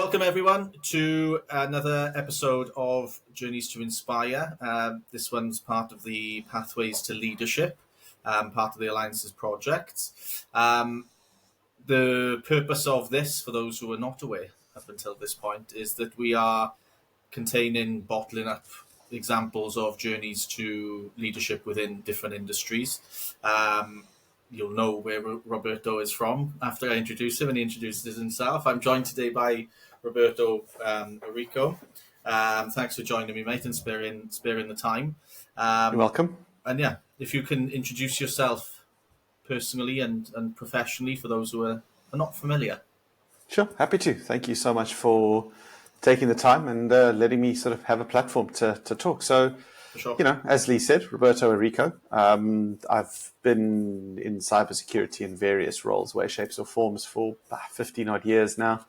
welcome everyone to another episode of Journeys to Inspire. This one's part of the Pathways to Leadership, part of the Alliances project. The purpose of this, for those who are not aware up until this point, is that we are bottling up examples of journeys to leadership within different industries. You'll know where Roberto is from after I introduce him, and he introduces himself. I'm joined today by Roberto Arico. Thanks for joining me, mate, and sparing the time. You're welcome. And yeah, if you can introduce yourself personally and professionally for those who are not familiar. Sure, happy to. Thank you so much for taking the time and letting me sort of have a platform to talk. So, Sure. As Lee said, Roberto Arico. I've been in cybersecurity in various roles, ways, shapes, or forms for 15 odd years now.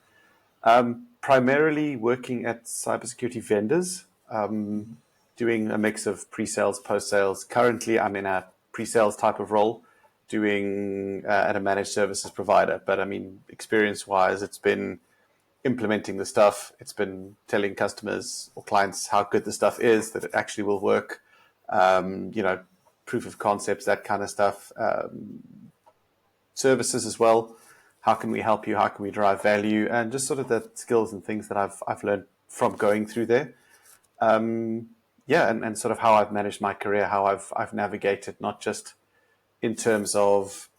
Primarily working at cybersecurity vendors, doing a mix of pre-sales, post-sales. Currently, I'm in a pre-sales type of role, doing at a managed services provider. But I mean, experience-wise, it's been implementing the stuff. It's been telling customers or clients how good the stuff is, that it actually will work. Proof of concepts, that kind of stuff. Services as well. How can we help you? How can we drive value? And just sort of the skills and things that I've learned from going through there. And sort of how I've managed my career, how I've navigated, not just in terms of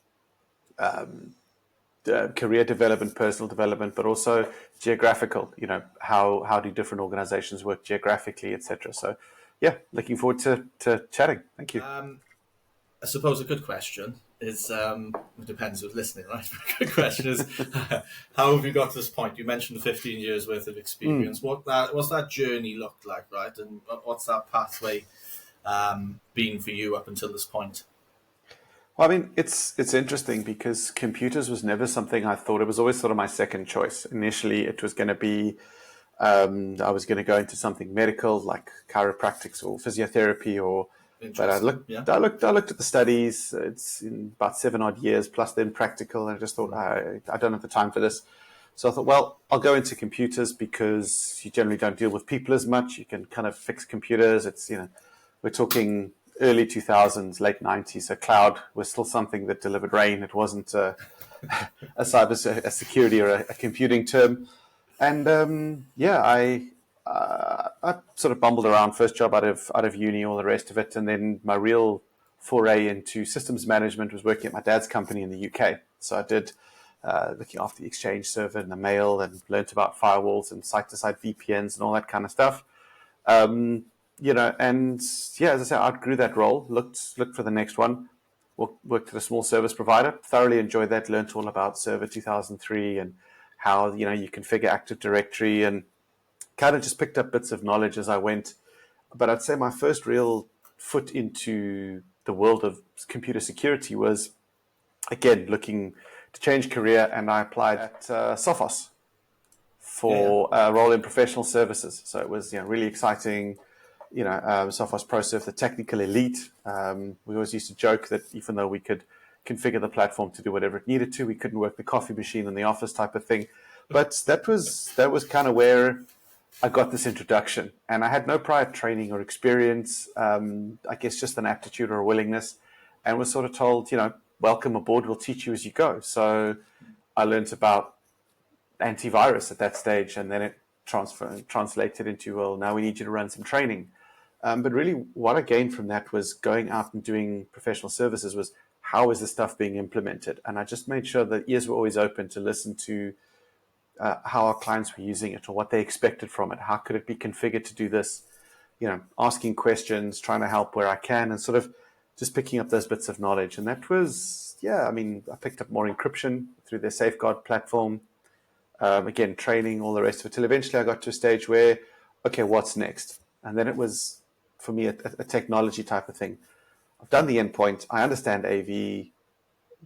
career development, personal development, but also geographical. How do different organizations work geographically, etc. So, yeah, looking forward to chatting. Thank you. I suppose a good question is, it depends who's listening, right? A good question is, how have you got to this point? You mentioned 15 years worth of experience. What's that journey looked like, right? And what's that pathway been for you up until this point? Well, I mean, it's interesting because computers was never something I thought. It was always sort of my second choice. Initially, it was going to be, I was going to go into something medical like chiropractics or physiotherapy, but I looked at the studies. It's in about 7 odd years plus then practical, and I just thought I don't have the time for this. So I thought, well, I'll go into computers because you generally don't deal with people as much. You can kind of fix computers. It's we're talking early 2000s, late 90s. So cloud was still something that delivered rain. It wasn't a security or a computing term. And I sort of bumbled around. First job out of uni, all the rest of it, and then my real foray into systems management was working at my dad's company in the UK. So I did looking after the Exchange server and the mail, and learnt about firewalls and site-to-site VPNs and all that kind of stuff. As I say, I outgrew that role. Looked for the next one. Worked at a small service provider. Thoroughly enjoyed that. Learned all about Server 2003 and how you configure Active Directory, and kind of just picked up bits of knowledge as I went. But I'd say my first real foot into the world of computer security was, again, looking to change career, and I applied at Sophos for a role in professional services. So it was really exciting. Sophos ProServe, the technical elite. We always used to joke that even though we could configure the platform to do whatever it needed to, we couldn't work the coffee machine in the office type of thing. But that was kind of where I got this introduction, and I had no prior training or experience. I guess just an aptitude or a willingness, and was sort of told, welcome aboard. We'll teach you as you go. So I learned about antivirus at that stage, and then it translated into, well, now we need you to run some training. But really what I gained from that was going out and doing professional services was, how is this stuff being implemented? And I just made sure that ears were always open to listen to how our clients were using it or what they expected from it. How could it be configured to do this? Asking questions, trying to help where I can, and sort of just picking up those bits of knowledge. And that was, I picked up more encryption through their Safeguard platform. Again, training, all the rest of it, till eventually I got to a stage where, okay, what's next? And then it was, for me, a technology type of thing. I've done the endpoint. I understand AV.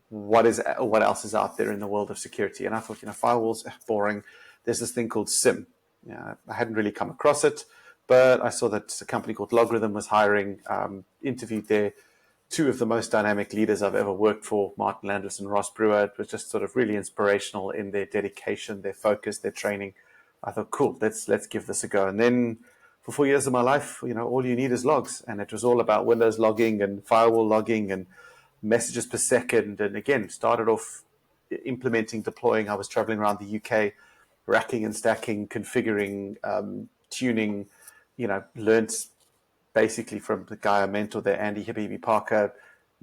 What else is out there in the world of security? And I thought, firewalls are boring. There's this thing called SIM. I hadn't really come across it, but I saw that a company called Logarithm was hiring. Interviewed there. Two of the most dynamic leaders I've ever worked for, Martin Landis and Ross Brewer. It was just sort of really inspirational in their dedication, their focus, their training. I thought, cool, let's give this a go. And then for 4 years of my life, all you need is logs, and it was all about Windows logging and firewall logging and messages per second. And again, started off implementing, deploying. I was traveling around the UK, racking and stacking, configuring, tuning. Learned basically from the guy I mentored there, Andy Habibi Parker,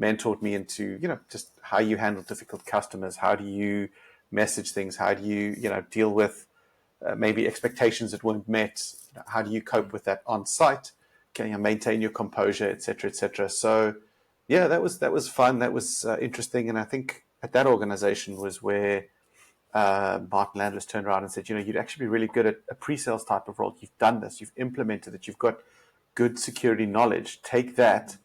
mentored me into, just how you handle difficult customers. How do you message things? How do you, deal with maybe expectations that weren't met? How do you cope with that on site? Can you maintain your composure, et cetera, et cetera? So, yeah, that was fun. That was interesting. And I think at that organization was where Martin Landless turned around and said, you'd actually be really good at a pre-sales type of role. You've done this. You've implemented it. You've got good security knowledge. Take that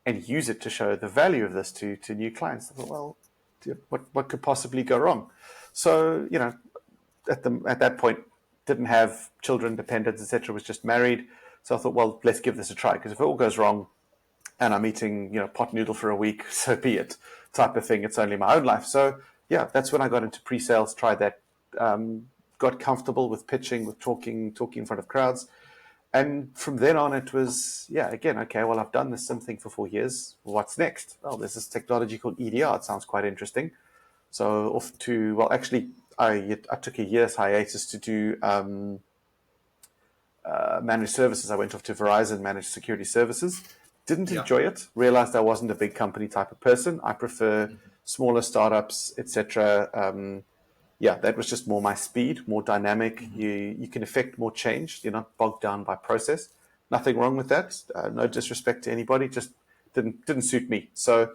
and use it to show the value of this to new clients. I thought, well, what could possibly go wrong? So, at that point, didn't have children, dependents, etc. Was just married. So I thought, well, let's give this a try, because if it all goes wrong and I'm eating, pot noodle for a week, so be it, type of thing. It's only my own life. So yeah, that's when I got into pre-sales, tried that, got comfortable with pitching, with talking in front of crowds. And from then on, it was, again, okay, well, I've done this SIM thing for 4 years. What's next? Well, there's this technology called EDR. It sounds quite interesting. So off to, well, actually, I took a year's hiatus to do managed services. I went off to Verizon Managed Security Services. Didn't enjoy it. Realized I wasn't a big company type of person. I prefer smaller startups, etc. That was just more my speed, more dynamic. You can affect more change. You're not bogged down by process. Nothing wrong with that. No disrespect to anybody. Just didn't suit me. So,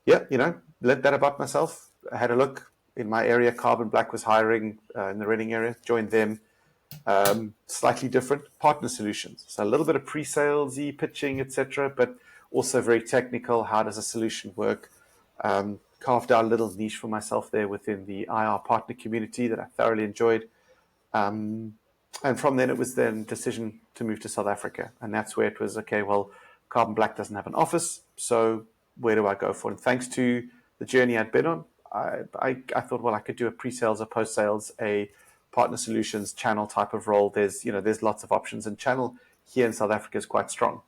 learned that about myself. I had a look in my area. Carbon Black was hiring in the Reading area. Joined them. Slightly different partner solutions. So a little bit of pre-salesy pitching, etc., but also very technical. How does a solution work? Carved out a little niche for myself there within the IR partner community that I thoroughly enjoyed. And from then it was then decision to move to South Africa. And that's where it was, okay, well, Carbon Black doesn't have an office. So where do I go for? And thanks to the journey I'd been on, I thought, well, I could do a pre-sales, a post-sales, a partner solutions channel type of role. There's lots of options, and channel here in South Africa is quite strong.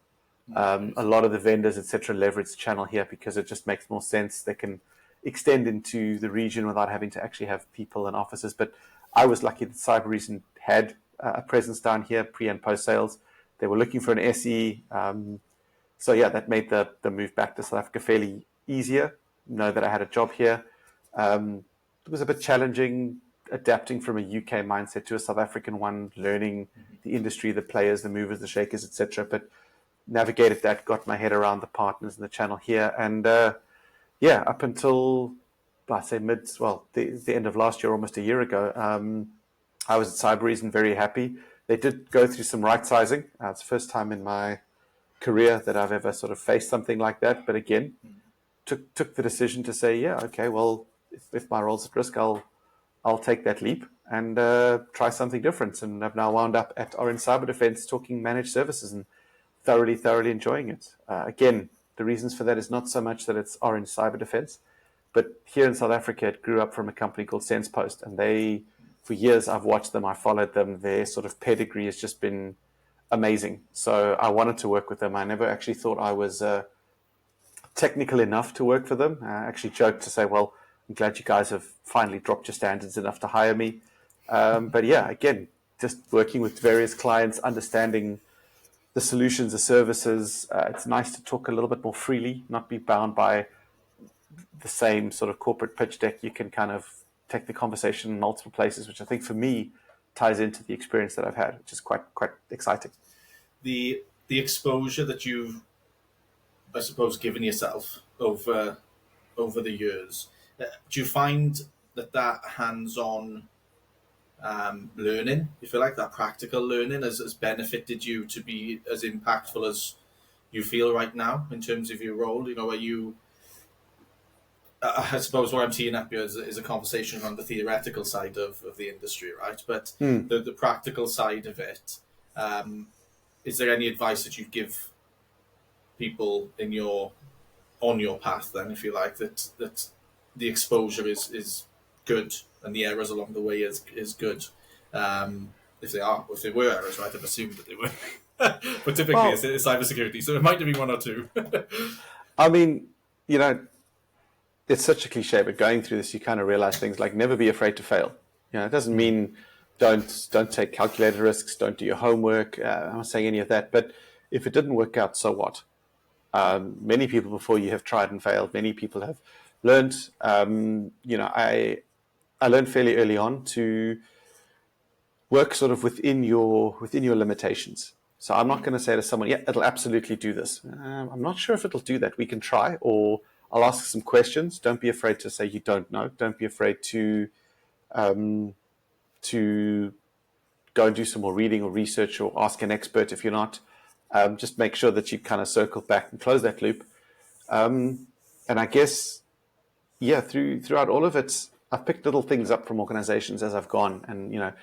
A lot of the vendors, etc., leverage the channel here because it just makes more sense. They can extend into the region without having to actually have people and offices. But I was lucky that Cybereason had a presence down here, pre and post sales. They were looking for an SE. That made the move back to South Africa fairly easier. Know that I had a job here. It was a bit challenging adapting from a UK mindset to a South African one, learning the industry, the players, the movers, the shakers, etc. But navigated that, got my head around the partners and the channel here. And up until, I say the end of last year, almost a year ago, I was at Cybereason, very happy. They did go through some right sizing. It's the first time in my career that I've ever sort of faced something like that. But again, took the decision to say, okay, well, if my role's at risk, I'll take that leap and try something different. And I've now wound up at Orange Cyber Defense talking managed services and thoroughly enjoying it. Again, the reasons for that is not so much that it's Orange Cyber Defense, but here in South Africa, it grew up from a company called SensePost. And for years, I've watched them, I followed them. Their sort of pedigree has just been amazing. So I wanted to work with them. I never actually thought I was technical enough to work for them. I actually joked to say, well, I'm glad you guys have finally dropped your standards enough to hire me. Again, just working with various clients, understanding the solutions, the services. It's nice to talk a little bit more freely, not be bound by the same sort of corporate pitch deck. You can kind of take the conversation in multiple places, which I think for me ties into the experience that I've had, which is quite exciting. The exposure that you've, I suppose, given yourself over the years, do you find that hands-on learning, if you like, that practical learning has benefited you to be as impactful as you feel right now in terms of your role? Where you, I suppose what I'm teeing up here is a conversation on the theoretical side of the industry, right? But the practical side of it, is there any advice that you'd give people on your path then, if you like, that the exposure is good and the errors along the way is good, if they were errors, right? I've assumed that they were. But typically it's Well, cybersecurity, so it might have been one or two. I mean, you know, it's such a cliche, but going through this, you kind of realize things like never be afraid to fail. You know, it doesn't mean don't take calculated risks, don't do your homework. I'm not saying any of that, but if it didn't work out, so what? Many people before you have tried and failed. Many people have learned. I learned fairly early on to work sort of within your limitations. So I'm not going to say to someone, "Yeah, it'll absolutely do this." I'm not sure if it'll do that. We can try, or I'll ask some questions. Don't be afraid to say you don't know. Don't be afraid um, to go and do some more reading or research, or ask an expert if you're not. Just make sure that you kind of circle back and close that loop. And I guess, yeah, throughout all of it, I've picked little things up from organizations as I've gone. And,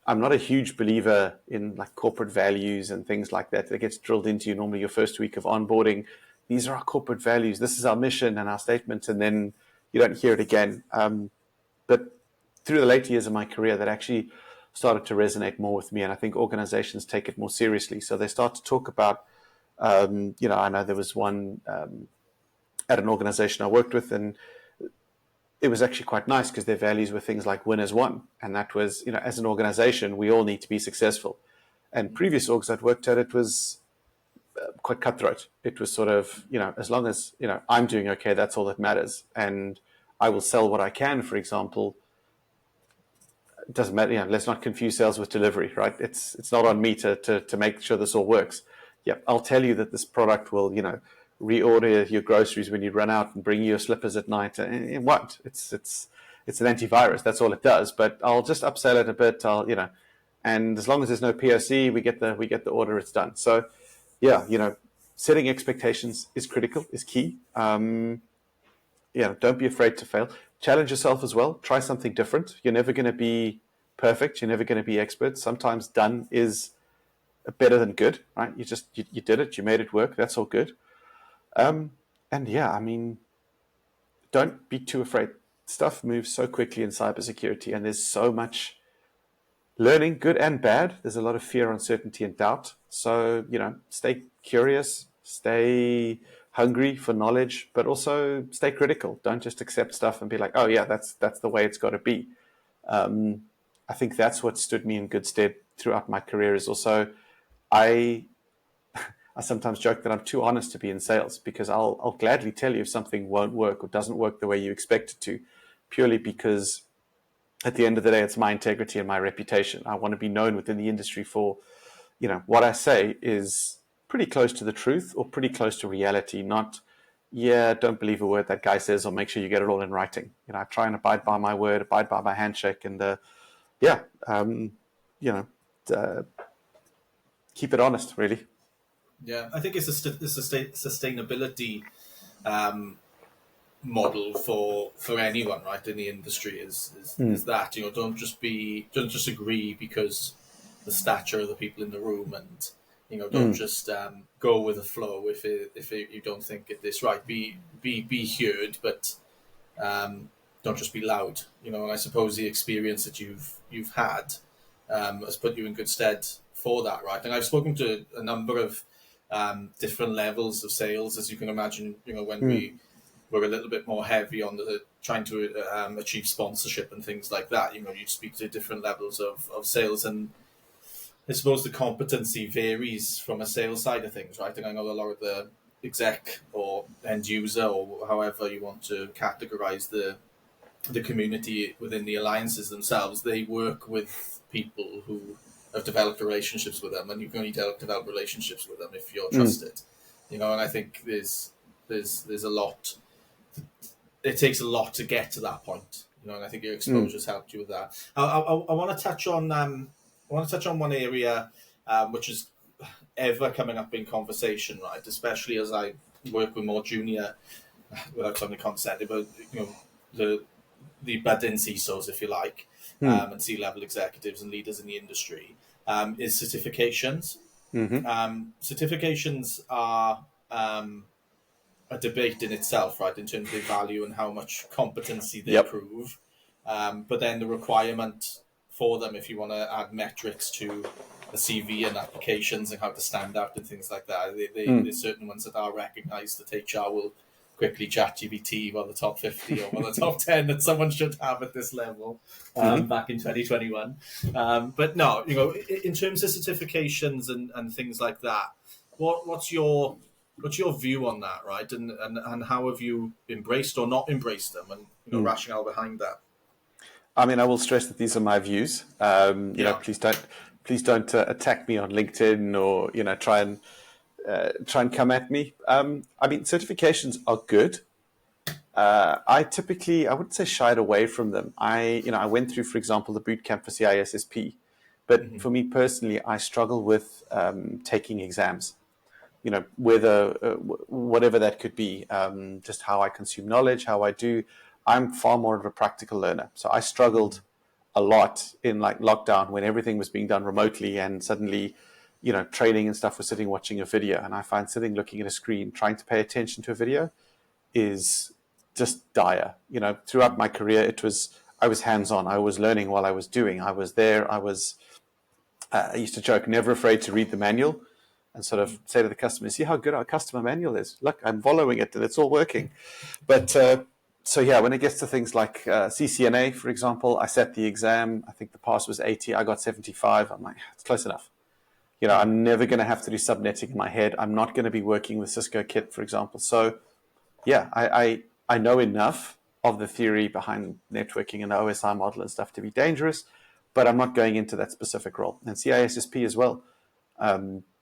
I'm not a huge believer in like corporate values and things like that. That gets drilled into you normally your first week of onboarding. These are our corporate values. This is our mission and our statement. And then you don't hear it again. But through the later years of my career, that actually started to resonate more with me. And I think organizations take it more seriously. So they start to talk about, I know there was one at an organization I worked with, and it was actually quite nice because their values were things like win as one. And that was, as an organization, we all need to be successful. And previous orgs I'd worked at, it was quite cutthroat. It was sort of, as long as, I'm doing okay, that's all that matters. And I will sell what I can, for example. It doesn't matter. Let's not confuse sales with delivery, right? It's not on me to make sure this all works. Yeah, I'll tell you that this product will, reorder your groceries when you run out and bring you your slippers at night. It won't. It's an antivirus. That's all it does. But I'll just upsell it a bit. And as long as there's no POC, we get the order. It's done. So, yeah, setting expectations is critical, is key. Don't be afraid to fail. Challenge yourself as well. Try something different. You're never going to be perfect. You're never going to be expert. Sometimes done is better than good, right? You did it. You made it work. That's all good. And yeah, I mean, don't be too afraid. Stuff moves so quickly in cybersecurity, and there's so much learning, good and bad. There's a lot of fear, uncertainty, and doubt. So, stay curious, stay hungry for knowledge, but also stay critical. Don't just accept stuff and be like, oh yeah, that's the way it's got to be. I think that's what stood me in good stead throughout my career. Is also I sometimes joke that I'm too honest to be in sales, because I'll gladly tell you if something won't work or doesn't work the way you expect it to, purely because at the end of the day, it's my integrity and my reputation. I want to be known within the industry for, what I say is pretty close to the truth or pretty close to reality, not, yeah, don't believe a word that guy says, or make sure you get it all in writing. I try and abide by my word, abide by my handshake, and keep it honest, really. Yeah, I think it's a sustainability model for anyone, right, in the industry is that don't just agree because the stature of the people in the room, and don't just go with the flow if you don't think it's right. Be heard, but don't just be loud. And I suppose the experience that you've had has put you in good stead for that, right? And I've spoken to a number of different levels of sales, as you can imagine. When we were a little bit more heavy on the trying to achieve sponsorship and things like that. You speak to different levels of sales, and I suppose the competency varies from a sales side of things, right? And I know a lot of the exec or end user, or however you want to categorize the community within the alliances themselves, they work with people who have developed relationships with them, and you can only develop relationships with them if you're trusted. And I think there's a lot. It takes a lot to get to that point, and I think your exposure's helped you with that. I want to touch on one area which is ever coming up in conversation, right? Especially as I work with more junior, without sounding condescending, but the budding CISOs, if you like, and C-level executives and leaders in the industry, is certifications. Certifications are a debate in itself, right, in terms of their value and how much competency they prove. But then the requirement for them if you want to add metrics to the CV and applications and how to stand out and things like that. There's certain ones that are recognised that HR will quickly chat GBT while the top 50 or while the top 10 that someone should have at this level back in 2021. But no, in terms of certifications and things like that, what's your view on that, right? And how have you embraced or not embraced them, and rationale behind that? I mean, I will stress that these are my views. Please don't attack me on LinkedIn or try and come at me. I mean, certifications are good. I wouldn't say shied away from them. I went through, for example, the boot camp for CISSP, but for me personally, I struggle with taking exams. Whatever that could be, just how I consume knowledge, how I do. I'm far more of a practical learner, so I struggled a lot in like lockdown when everything was being done remotely, and suddenly, training and stuff was sitting watching a video, and I find sitting looking at a screen trying to pay attention to a video is just dire. Throughout my career, I was hands-on. I was learning while I was doing. I was there. I used to joke, never afraid to read the manual and sort of say to the customer, see how good our customer manual is. Look, I'm following it and it's all working. But so yeah, when it gets to things like CCNA, for example, I sat the exam. I think the pass was 80. I got 75. I'm like, it's close enough. I'm never going to have to do subnetting in my head. I'm not going to be working with Cisco Kit, for example. So yeah, I know enough of the theory behind networking and the OSI model and stuff to be dangerous, but I'm not going into that specific role. And CISSP as well.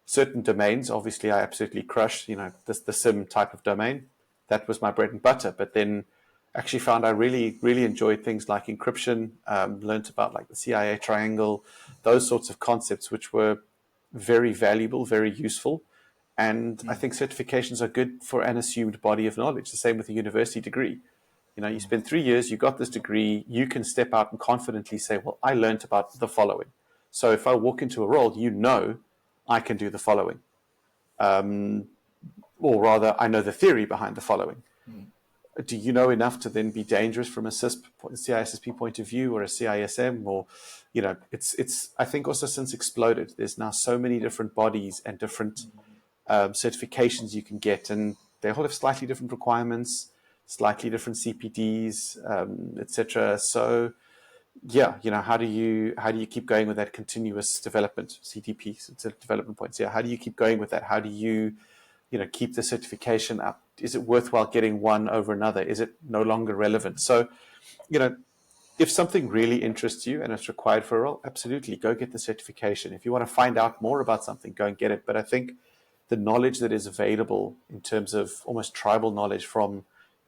Certain domains, obviously, I absolutely crush. The SIM type of domain, that was my bread and butter. But then, actually found I really, really enjoyed things like encryption. Learned about like the CIA triangle, those sorts of concepts, which were very valuable, very useful. And I think certifications are good for an assumed body of knowledge. The same with a university degree. You spend 3 years, you got this degree, you can step out and confidently say, well, I learned about the following. So if I walk into a role, I can do the following. Or rather, I know the theory behind the following. Do you know enough to then be dangerous from a CISSP point of view or a CISM? Or, it's I think also since exploded, there's now so many different bodies and different certifications you can get, and they all have slightly different requirements, slightly different CPDs, etc. So yeah, how do you keep going with that continuous development, CDP, development points? Yeah, how do you keep going with that? How do you keep the certification up? Is it worthwhile getting one over another? Is it no longer relevant? So, if something really interests you and it's required for a role, absolutely go get the certification. If you want to find out more about something, go and get it. But I think the knowledge that is available in terms of almost tribal knowledge from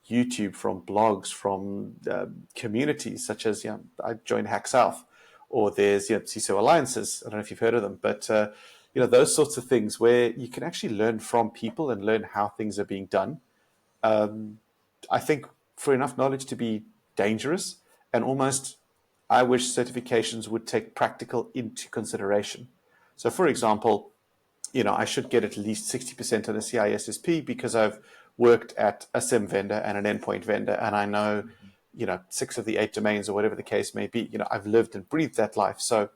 YouTube, from blogs, from communities such as, I joined Hack South, or there's CISO Alliances. I don't know if you've heard of them, but those sorts of things where you can actually learn from people and learn how things are being done. I think for enough knowledge to be dangerous, and almost I wish certifications would take practical into consideration. So, for example, I should get at least 60% on a CISSP because I've worked at a SIM vendor and an endpoint vendor, and I know, 6 of the 8 domains or whatever the case may be. I've lived and breathed that life, so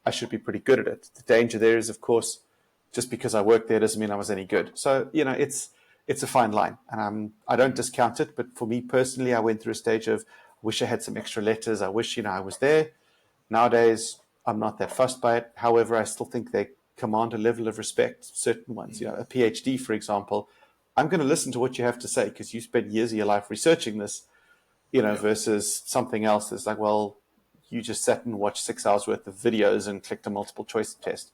I should be pretty good at it. The danger there is, of course, just because I worked there doesn't mean I was any good. So, it's a fine line, and I don't discount it. But for me personally, I went through a stage of, I wish I had some extra letters. I wish, I was there. Nowadays, I'm not that fussed by it. However, I still think they command a level of respect, certain ones. A PhD, for example, I'm going to listen to what you have to say because you spent years of your life researching this, versus something else that's like, well, you just sat and watched 6 hours worth of videos and clicked a multiple choice test.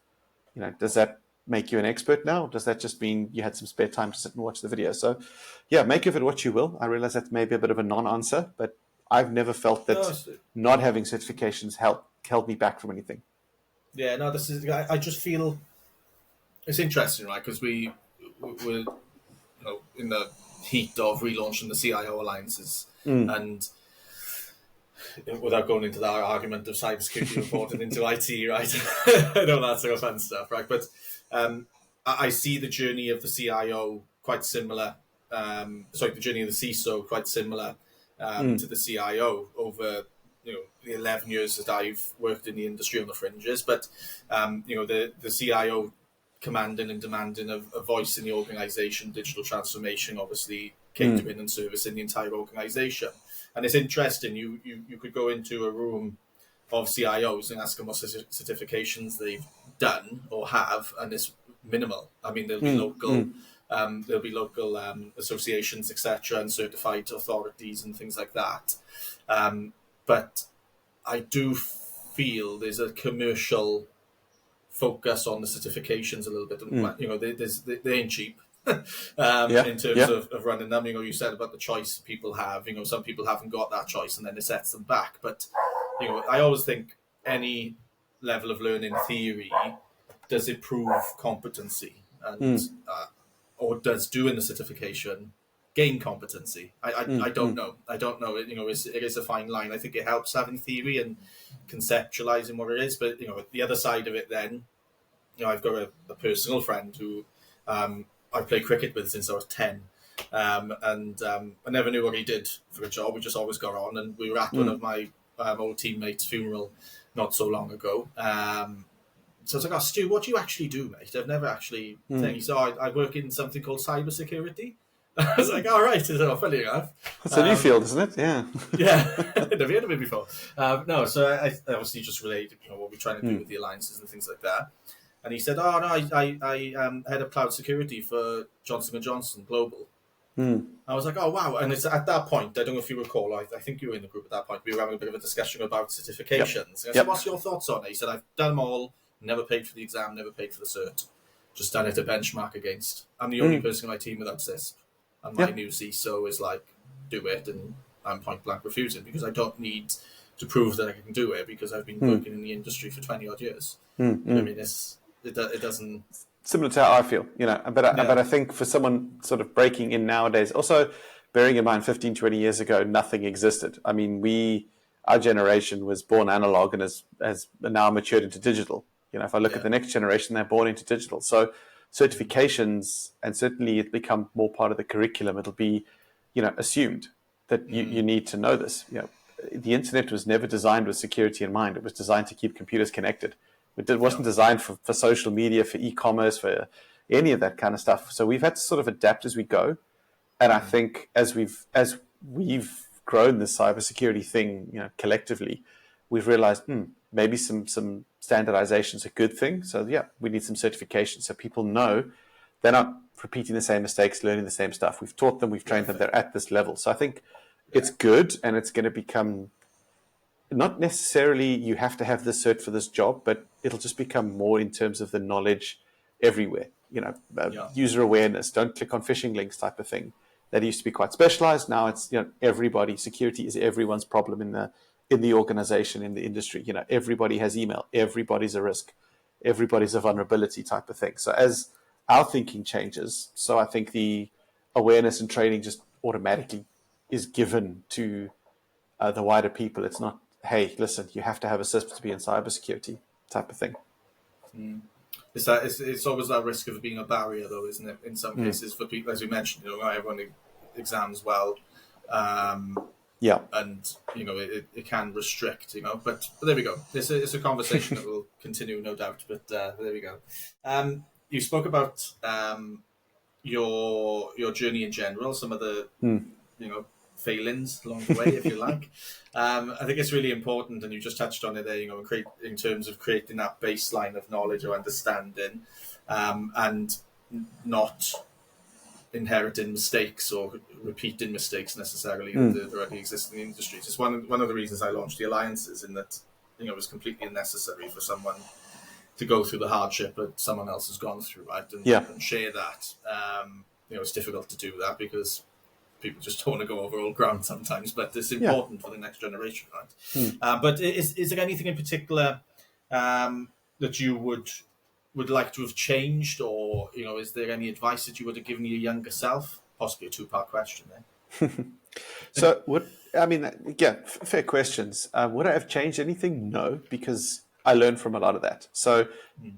Does that make you an expert now? Or does that just mean you had some spare time to sit and watch the video? So, yeah, make of it what you will. I realize that's maybe a bit of a non-answer, but I've never felt that not having certifications held me back from anything. Yeah, no, this is. I just feel it's interesting, right? Because we're in the heat of relaunching the CIO alliances, and without going into that argument of cybersecurity reporting into IT, right? I know that sort of fun stuff, right? But I see the journey of the CIO quite similar. The journey of the CISO quite similar to the CIO over the 11 years that I've worked in the industry on the fringes, but the CIO commanding and demanding a voice in the organisation, digital transformation, obviously catering and servicing the entire organisation. And it's interesting. You could go into a room of CIOs and ask them what certifications they've done or have, and it's minimal. I mean, there'll be local associations, etc., and certified authorities and things like that. But I do feel there's a commercial focus on the certifications a little bit. They ain't cheap in terms of running them. You said about the choice people have. Some people haven't got that choice, and then it sets them back. But I always think any level of learning theory, does it prove competency, and or does doing the certification gain competency? I don't know. I don't know. It is a fine line. I think it helps having theory and conceptualizing what it is. But the other side of it, then, I've got a personal friend who I played cricket with since I was 10. And I never knew what he did for a job. We just always got on, and we were at one of my old teammates' funeral not so long ago. So I was like, "Oh, Stu, what do you actually do, mate? I've never actually." He said, I work in something called cybersecurity. I was like, "All right." He said, "Oh, funny enough." It's a new field, isn't it? Yeah. Yeah, never heard of it before. No, so I obviously just related, what we're trying to do with the alliances and things like that. And he said, "Oh no, I head of cloud security for Johnson & Johnson Global." I was like, "Oh wow!" And it's at that point, I don't know if you recall, I think you were in the group at that point. We were having a bit of a discussion about certifications. I said, "What's your thoughts on it?" He said, "I've done them all. Never paid for the exam. Never paid for the cert. Just done it to benchmark against. I'm the only person in my team without CISP, and my new CISO is like, do it, and I'm point blank refusing because I don't need to prove that I can do it because I've been working in the industry for 20 odd years." I mean, it doesn't. Similar to how I feel, but I think for someone sort of breaking in nowadays, also bearing in mind 15, 20 years ago, nothing existed. I mean, our generation was born analog and has now matured into digital. If I look at the next generation, they're born into digital. So certifications, and certainly it become more part of the curriculum. It'll be, assumed that you need to know this. The internet was never designed with security in mind. It was designed to keep computers connected. It wasn't designed for social media, for e-commerce, for any of that kind of stuff. So we've had to sort of adapt as we go. And I think as we've grown this cybersecurity thing, collectively, we've realized maybe some standardization is a good thing. So we need some certification so people know they're not repeating the same mistakes, learning the same stuff. We've taught them, we've trained them, they're at this level. So I think it's good, and it's going to become not necessarily you have to have this cert for this job, but it'll just become more in terms of the knowledge everywhere. User awareness, don't click on phishing links type of thing. That used to be quite specialized. Now it's everybody. Security is everyone's problem in the organization, in the industry. Everybody has email. Everybody's a risk. Everybody's a vulnerability type of thing. So as our thinking changes, so I think the awareness and training just automatically is given to the wider people. It's not, hey, listen, you have to have a system to be in cybersecurity type of thing. It's always that risk of being a barrier, though, isn't it? In some cases, for people, as we mentioned, everyone exams well, and it can restrict, But there we go. It's a conversation that will continue, no doubt. But there we go. You spoke about your journey in general, some of the failings along the way, if you like. I think it's really important, and you just touched on it there, in terms of creating that baseline of knowledge or understanding, and not inheriting mistakes or repeating mistakes necessarily that already exist in the industries. It's one of the reasons I launched the alliances, in that it was completely unnecessary for someone to go through the hardship that someone else has gone through, right? And share that. It's difficult to do that because people just don't want to go over old ground sometimes, but it's important for the next generation, right? But is there anything in particular that you would like to have changed, or is there any advice that you would have given your younger self? Possibly a two-part question there. So fair questions. Would I have changed anything? No, because I learned from a lot of that. So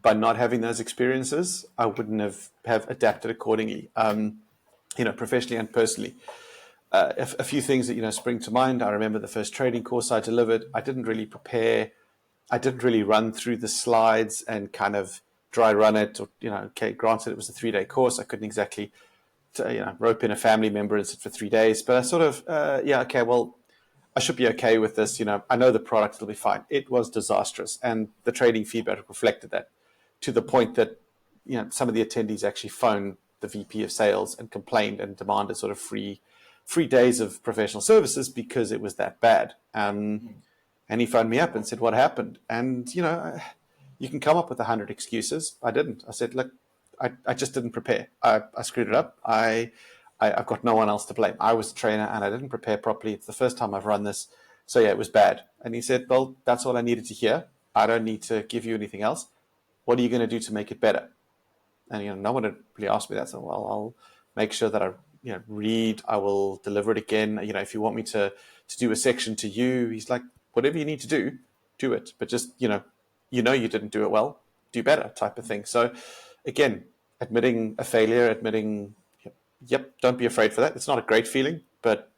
by not having those experiences, I wouldn't have adapted accordingly, professionally and personally. a few things that spring to mind. I remember the first training course I delivered. I didn't really prepare. I didn't really run through the slides and kind of dry run it. Or, okay, granted it was a 3-day course. I couldn't exactly, rope in a family member and sit for 3 days. But I sort of, okay, well, I should be okay with this. I know the product will be fine. It was disastrous, and the trading feedback reflected that, to the point that some of the attendees actually phoned the VP of sales and complained and demanded sort of free days of professional services because it was that bad. And he phoned me up and said, "What happened?" And you can come up with 100 excuses. I didn't. I said, "Look, I just didn't prepare. I screwed it up. I've got no one else to blame. I was the trainer and I didn't prepare properly. It's the first time I've run this. So yeah, it was bad." And he said, "Well, that's all I needed to hear. I don't need to give you anything else. What are you going to do to make it better?" And no one had really asked me that. So, well, I'll make sure that I read. I will deliver it again. If you want me to do a section to you, he's like, whatever you need to do it. But just you didn't do it well, do better, type of thing. So again, admitting a failure, admitting, yep, don't be afraid for that. It's not a great feeling, but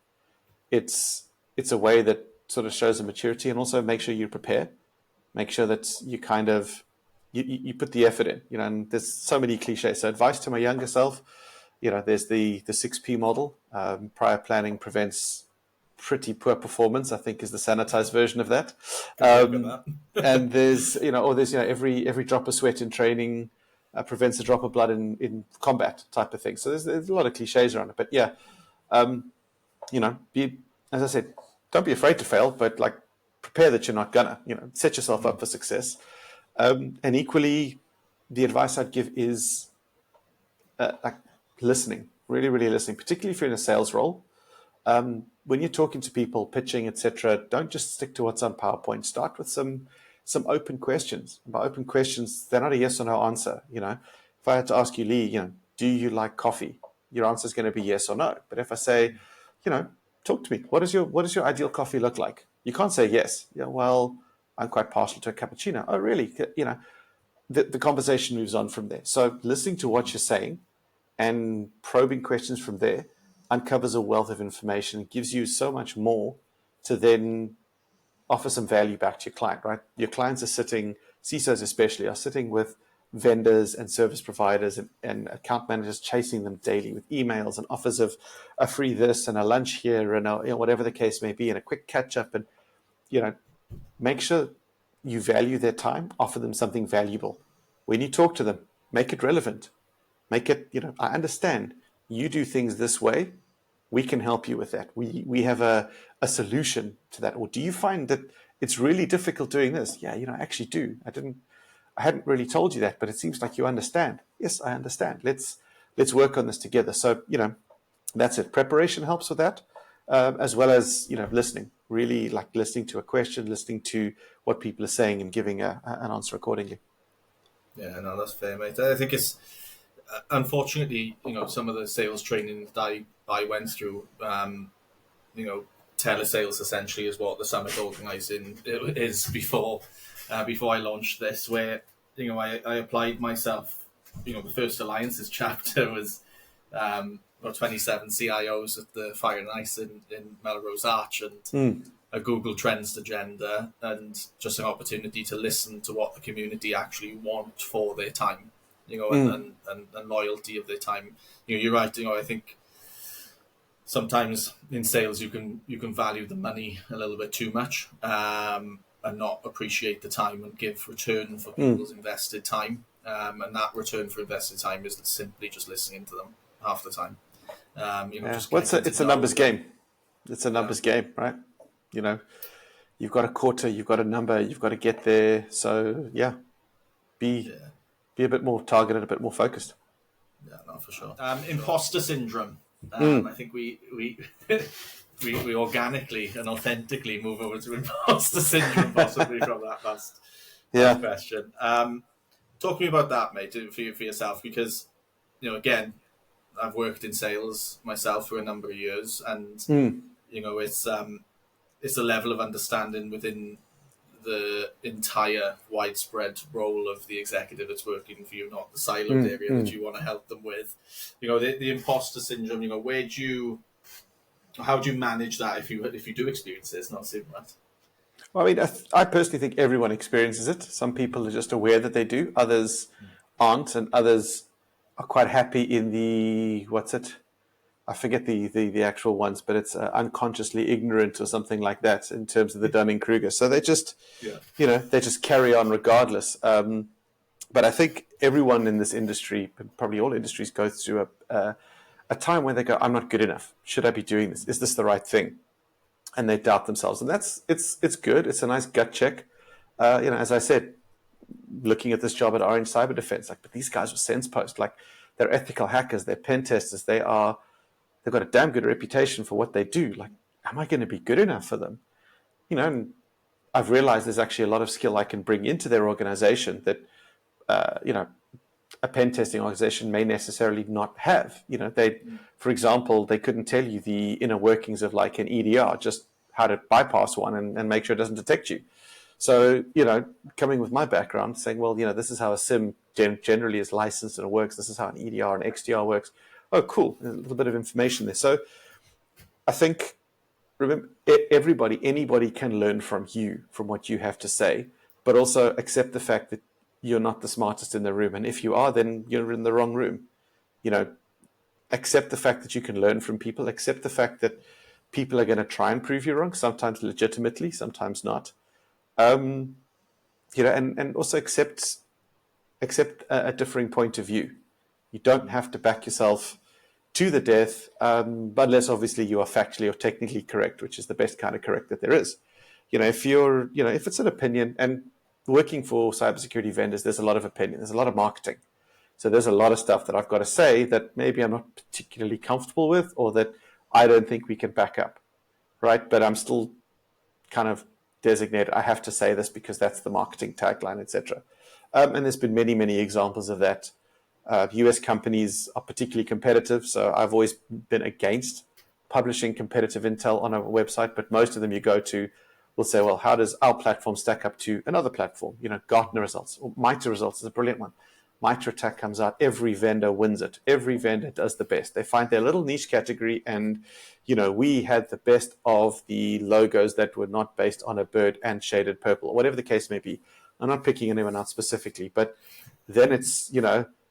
it's a way that sort of shows a maturity, and also make sure you prepare. Make sure that you kind of you put the effort in, and there's so many cliches. So advice to my younger self, there's the 6P model. Prior planning prevents pretty poor performance, I think, is the sanitized version of that. And there's, every drop of sweat in training prevents a drop of blood in combat, type of thing. So there's a lot of cliches around it. But yeah, be, as I said, don't be afraid to fail, but prepare that you're not gonna, set yourself up for success. And equally, the advice I'd give is listening, really, really listening, particularly if you're in a sales role. When you're talking to people, pitching, etc., don't just stick to what's on PowerPoint. Start with some open questions. By open questions, they're not a yes or no answer. If I had to ask you, Lee, do you like coffee? Your answer is going to be yes or no. But if I say, talk to me. What does your ideal coffee look like? You can't say yes. Yeah, well, I'm quite partial to a cappuccino. Oh, really? The conversation moves on from there. So listening to what you're saying and probing questions from there uncovers a wealth of information. It gives you so much more to then offer some value back to your client, right? Your clients are sitting, CISOs especially, are sitting with vendors and service providers and account managers, chasing them daily with emails and offers of a free this and a lunch here and whatever the case may be, and a quick catch up. And make sure you value their time, offer them something valuable. When you talk to them, make it relevant. Make it, I understand you do things this way. We can help you with that. We have a solution to that. Or do you find that it's really difficult doing this? Yeah, I actually do. I hadn't really told you that, but it seems like you understand. Yes, I understand. Let's work on this together. So, that's it. Preparation helps with that, as well as, listening. Really listening to a question, listening to what people are saying and giving an answer accordingly. Yeah, no, that's fair, mate. I think it's, unfortunately, some of the sales training that I went through, telesales essentially is what the summit organising is before I launched this, where I applied myself. The first alliances chapter was 27 CIOs at the Fire and Ice in Melrose Arch, and a Google Trends agenda, and just an opportunity to listen to what the community actually want for their time, and loyalty of their time. You're right. I think sometimes in sales you can value the money a little bit too much, and not appreciate the time and give return for people's invested time. And that return for invested time is simply just listening to them half the time. It's a numbers game. It's a numbers game, right? You've got a quarter, you've got a number, you've got to get there. So be a bit more targeted, a bit more focused. Yeah, no, for sure. Imposter syndrome. I think we organically and authentically move over to imposter syndrome, possibly from that last question. Talk to me about that, mate, for yourself, because again, I've worked in sales myself for a number of years, and it's a level of understanding within the entire widespread role of the executive that's working for you, not the siloed area that you want to help them with. The imposter syndrome. Where do How do you manage that if you do experience it? It's not super right. Well, I mean, I personally think everyone experiences it. Some people are just aware that they do, others aren't, and others are quite happy in the, what's it? I forget the actual ones, but it's unconsciously ignorant or something like that in terms of the Dunning-Kruger. So they just, Yeah. they just carry on regardless. But I think everyone in this industry, probably all industries, go through a time where they go, I'm not good enough. Should I be doing this? Is this the right thing? And they doubt themselves. And it's good. It's a nice gut check. As I said, looking at this job at Orange Cyber Defense, like, but these guys were SensePost, like they're ethical hackers, they're pen testers, they've got a damn good reputation for what they do. Like, am I going to be good enough for them? And I've realized there's actually a lot of skill I can bring into their organization that, a pen testing organization may necessarily not have. For example, they couldn't tell you the inner workings of like an EDR, just how to bypass one and make sure it doesn't detect you. So, coming with my background, saying, well, this is how a SIM generally is licensed and it works. This is how an EDR and XDR works. Oh, cool. A little bit of information there. So I think, remember, anybody can learn from you, from what you have to say, but also accept the fact that you're not the smartest in the room. And if you are, then you're in the wrong room. Accept the fact that you can learn from people, accept the fact that people are going to try and prove you wrong, sometimes legitimately, sometimes not. And also accept a differing point of view. You don't have to back yourself to the death, but unless obviously you are factually or technically correct, which is the best kind of correct that there is. If it's an opinion, and working for cybersecurity vendors, there's a lot of opinion, there's a lot of marketing. So there's a lot of stuff that I've got to say that maybe I'm not particularly comfortable with, or that I don't think we can back up, right? But I'm still kind of designated, I have to say this because that's the marketing tagline, etc. And there's been many, many examples of that. US companies are particularly competitive, so I've always been against publishing competitive intel on a website, but most of them you go to will say, well, how does our platform stack up to another platform? Gartner results, or MITRE results is a brilliant one. MITRE attack comes out, every vendor wins it. Every vendor does the best. They find their little niche category, and we had the best of the logos that were not based on a bird and shaded purple, or whatever the case may be. I'm not picking anyone out specifically, but then it's,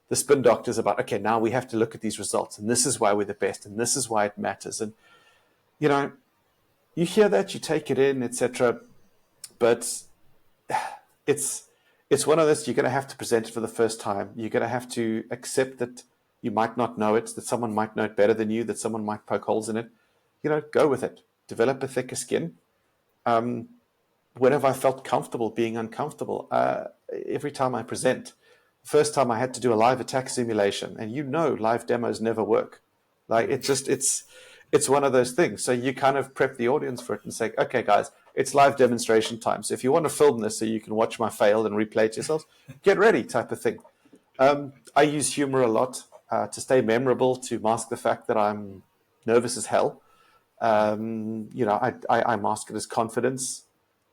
the spin doctors about, okay, now we have to look at these results, and this is why we're the best, and this is why it matters. And, you hear that, you take it in, etc. But it's one of those, you're going to have to present it for the first time. You're going to have to accept that you might not know it, that someone might know it better than you, that someone might poke holes in it. Go with it. Develop a thicker skin. When have I felt comfortable being uncomfortable? Every time I present. First time I had to do a live attack simulation, and live demos never work. Like, it's one of those things. So you kind of prep the audience for it and say, okay, guys, it's live demonstration time. So if you want to film this so you can watch my fail and replay it yourselves, get ready, type of thing. I use humor a lot to stay memorable, to mask the fact that I'm nervous as hell. I mask it as confidence.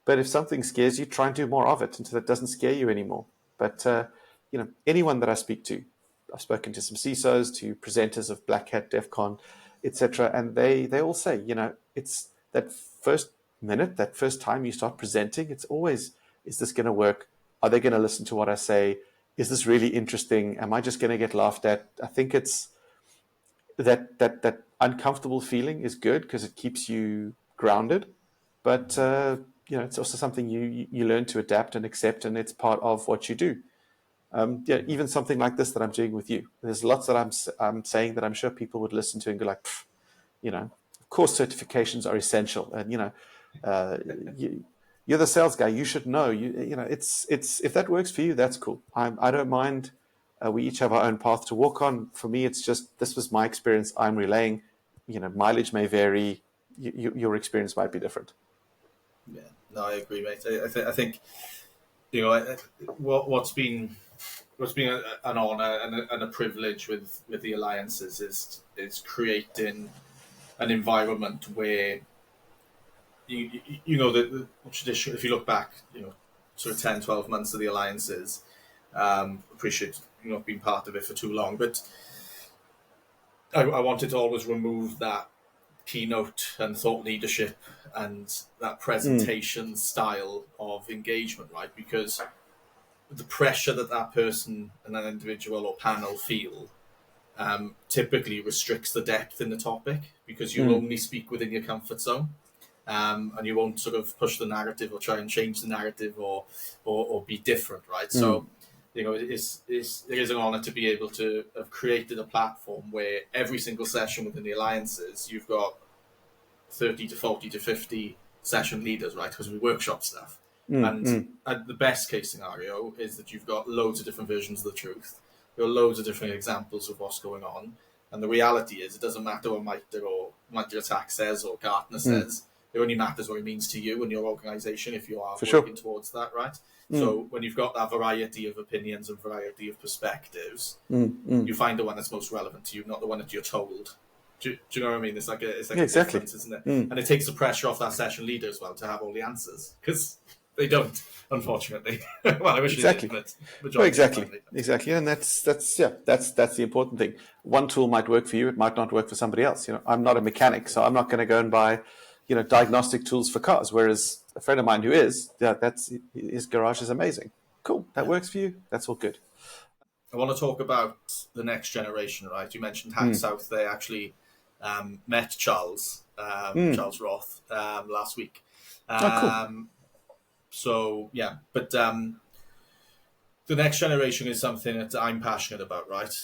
But if something scares you, try and do more of it until it doesn't scare you anymore. But, anyone that I speak to, I've spoken to some CISOs, to presenters of Black Hat, DEF CON, etc., and they all say, it's that first minute, that first time you start presenting, it's always, is this going to work? Are they going to listen to what I say? Is this really interesting? Am I just going to get laughed at? I think it's that uncomfortable feeling is good because it keeps you grounded, but it's also something you learn to adapt and accept, and it's part of what you do. Even something like this that I'm doing with you. There's lots that I'm saying that I'm sure people would listen to and go like, of course certifications are essential, and you're the sales guy. You should know. It's if that works for you, that's cool. I don't mind. We each have our own path to walk on. For me, it's just this was my experience. I'm relaying. Mileage may vary. Your experience might be different. Yeah, no, I agree, mate. I think what's been an honour and a privilege with the alliances is creating an environment where the tradition. If you look back, sort of 10, 12 months of the alliances, appreciate not being part of it for too long, but I wanted to always remove that keynote and thought leadership and that presentation style of engagement, right? Because the pressure that that person and that individual or panel feel typically restricts the depth in the topic, because you'll only speak within your comfort zone. And you won't sort of push the narrative or try and change the narrative or be different, right? So, it is an honor to be able to have created a platform where every single session within the alliances, you've got 30 to 40 to 50 session leaders, right? Because we workshop stuff. And the best case scenario is that you've got loads of different versions of the truth. There are loads of different examples of what's going on. And the reality is, it doesn't matter what Mitre Attack says or Gartner says. It only matters what it means to you and your organization if you are working towards that, right? So when you've got that variety of opinions and variety of perspectives, you find the one that's most relevant to you, not the one that you're told. Do you know what I mean? It's like a difference, isn't it? And it takes the pressure off that session leader as well to have all the answers, because they don't, unfortunately. Well, I wish they did, but exactly, and that's the important thing. One tool might work for you; it might not work for somebody else. I'm not a mechanic, so I'm not going to go and buy, diagnostic tools for cars. Whereas a friend of mine who is, that's his garage is amazing. Cool, that works for you. That's all good. I want to talk about the next generation, right? You mentioned Hack South. They actually met Charles Roth last week. Cool. So yeah, but the next generation is something that I'm passionate about, right?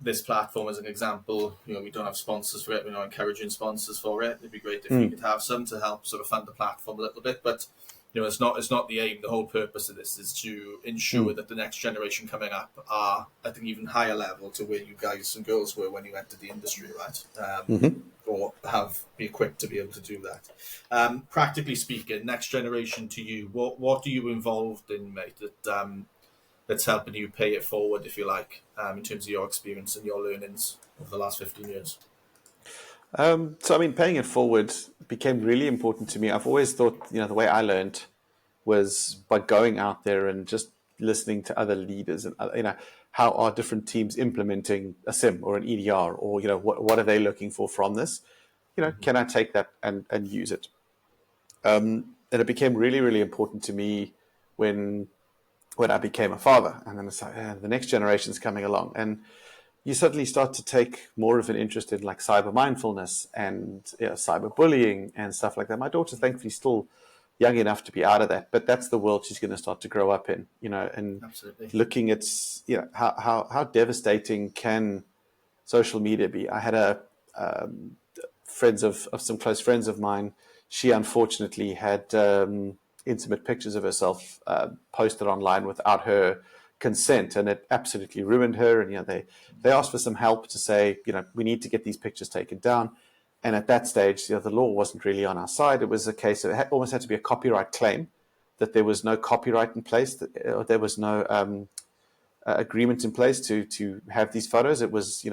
This platform as an example, we don't have sponsors for it. We're not encouraging sponsors for it. It'd be great if we could have some to help sort of fund the platform a little bit, but it's not the aim. The whole purpose of this is to ensure that the next generation coming up are at an even higher level to where you guys and girls were when you entered the industry, right? Or be equipped to be able to do that. Practically speaking, next generation to you, what are you involved in, mate, that's helping you pay it forward, if you like, in terms of your experience and your learnings over the last 15 years? Paying it forward became really important to me. I've always thought, the way I learned was by going out there and just listening to other leaders and, how are different teams implementing a SIM or an EDR, or, what are they looking for from this? Can I take that and use it? And it became really, really important to me when I became a father. And then it's like, the next generation is coming along. And you suddenly start to take more of an interest in like cyber mindfulness and cyber bullying and stuff like that. My daughter's thankfully still young enough to be out of that, but that's the world she's going to start to grow up in, and Absolutely. looking at, how devastating can social media be. I had friends of some close friends of mine. She unfortunately had intimate pictures of herself posted online without her consent, and it absolutely ruined her. And they asked for some help to say, we need to get these pictures taken down. And at that stage, the law wasn't really on our side. It was a case of it almost had to be a copyright claim, that there was no copyright in place, that there was no agreement in place to have these photos. It was,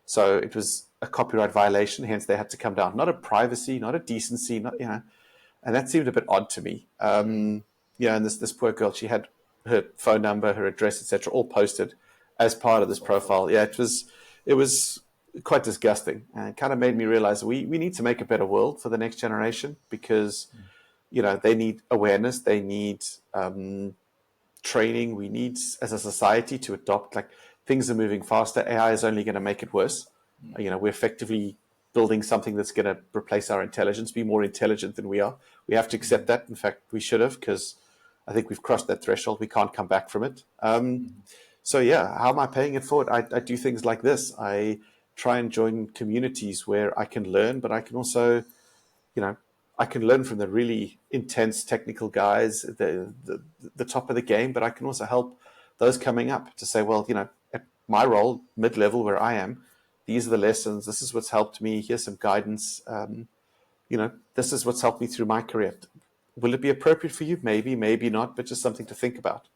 so it was a copyright violation. Hence, they had to come down. Not a privacy, not a decency, not and that seemed a bit odd to me. And this poor girl, she had her phone number, her address, etc., all posted as part of this profile. Yeah, it was quite disgusting, and it kind of made me realize we need to make a better world for the next generation, because they need awareness, they need training. We need, as a society, to adopt. Like, things are moving faster. AI is only going to make it worse. We're effectively building something that's going to replace our intelligence, be more intelligent than we are. We have to accept that. In fact, we should have, because I think we've crossed that threshold. We can't come back from it. So yeah, how am I paying it forward? I do things like this. I try and join communities where I can learn, but I can also, I can learn from the really intense technical guys, the top of the game, but I can also help those coming up to say, well, at my role, mid-level where I am, these are the lessons. This is what's helped me. Here's some guidance. This is what's helped me through my career. Will it be appropriate for you? Maybe, maybe not, but just something to think about.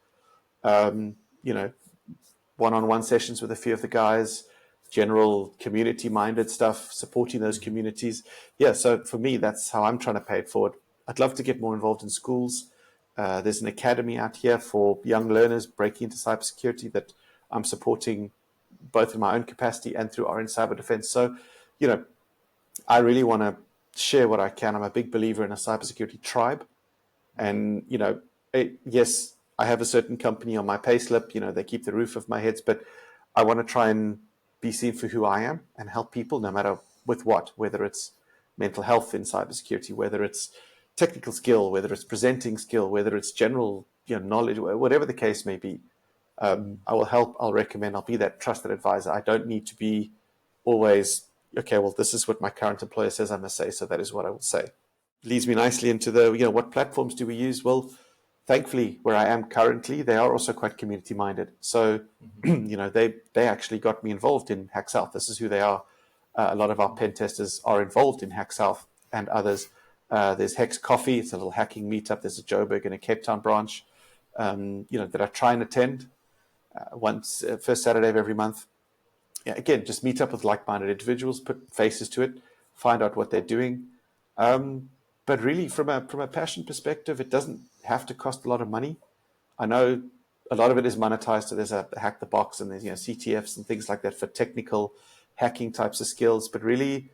One-on-one sessions with a few of the guys, general community-minded stuff, supporting those communities. Yeah, so for me, that's how I'm trying to pay it forward. I'd love to get more involved in schools. There's an academy out here for young learners breaking into cybersecurity that I'm supporting both in my own capacity and through Orange Cyber Defense. So, I really want to share what I can. I'm a big believer in a cybersecurity tribe. And, yes, I have a certain company on my payslip, they keep the roof of my heads, but I want to try and be seen for who I am and help people no matter with what, whether it's mental health in cybersecurity, whether it's technical skill, whether it's presenting skill, whether it's general knowledge, whatever the case may be. I will help, I'll recommend, I'll be that trusted advisor. I don't need to be always, okay, well, this is what my current employer says I must say, so that is what I will say. Leads me nicely into the, what platforms do we use? Well, thankfully, where I am currently, they are also quite community minded. So, they actually got me involved in Hack South. This is who they are. A lot of our pen testers are involved in Hack South and others. There's Hex Coffee. It's a little hacking meetup. There's a Joburg and a Cape Town branch, that I try and attend once, first Saturday of every month. Yeah, again, just meet up with like-minded individuals, put faces to it, find out what they're doing. But really, from a passion perspective, it doesn't have to cost a lot of money. I know a lot of it is monetized. So there's a hack the box and there's CTFs and things like that for technical hacking types of skills. But really,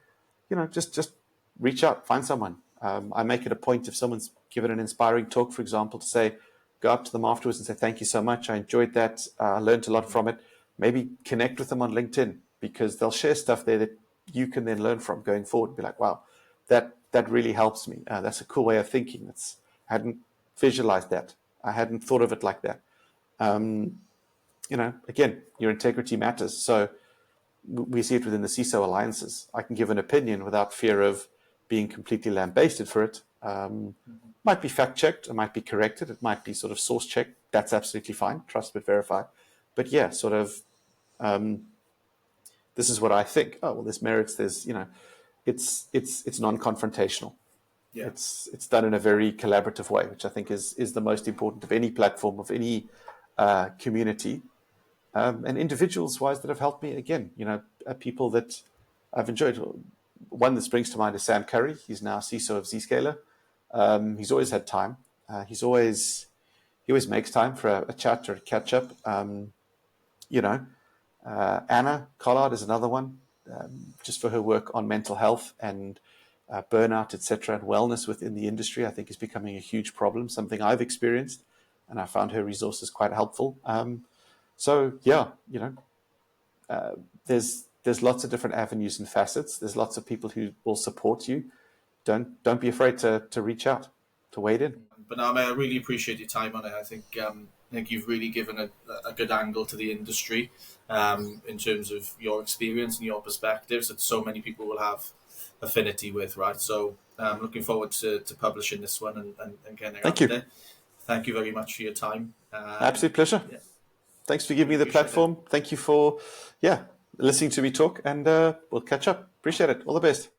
just reach out, find someone. I make it a point if someone's given an inspiring talk, for example, to say, go up to them afterwards and say, thank you so much. I enjoyed that. I learned a lot from it. Maybe connect with them on LinkedIn because they'll share stuff there that you can then learn from going forward and be like, wow, that really helps me. That's a cool way of thinking. I hadn't visualized that. I hadn't thought of it like that. Again, your integrity matters. So we see it within the CISO alliances. I can give an opinion without fear of being completely lambasted for it. Might be fact checked, it might be corrected, it might be sort of source checked. That's absolutely fine. Trust but verify. But yeah, sort of, this is what I think. Oh well, there's merits. There's it's non-confrontational. Yeah. It's done in a very collaborative way, which I think is the most important of any platform, of any community. And individuals-wise that have helped me, again, people that I've enjoyed. One that springs to mind is Sam Curry. He's now CISO of Zscaler. He's always had time. He always makes time for a chat or a catch up. Anna Collard is another one, just for her work on mental health and burnout, etc., and wellness within the industry. I think is becoming a huge problem, something I've experienced, and I found her resources quite helpful. So yeah, there's lots of different avenues and facets. There's lots of people who will support you. Don't be afraid to reach out, to wade in. But no, I really appreciate your time on it. I think you've really given a good angle to the industry in terms of your experience and your perspectives that so many people will have affinity with, right? So I'm looking forward to publishing this one and getting it out there. Thank you very much for your time. Absolute pleasure. Yeah. Thanks for giving me the platform. Thank you for listening to me talk, and we'll catch up. Appreciate it. All the best.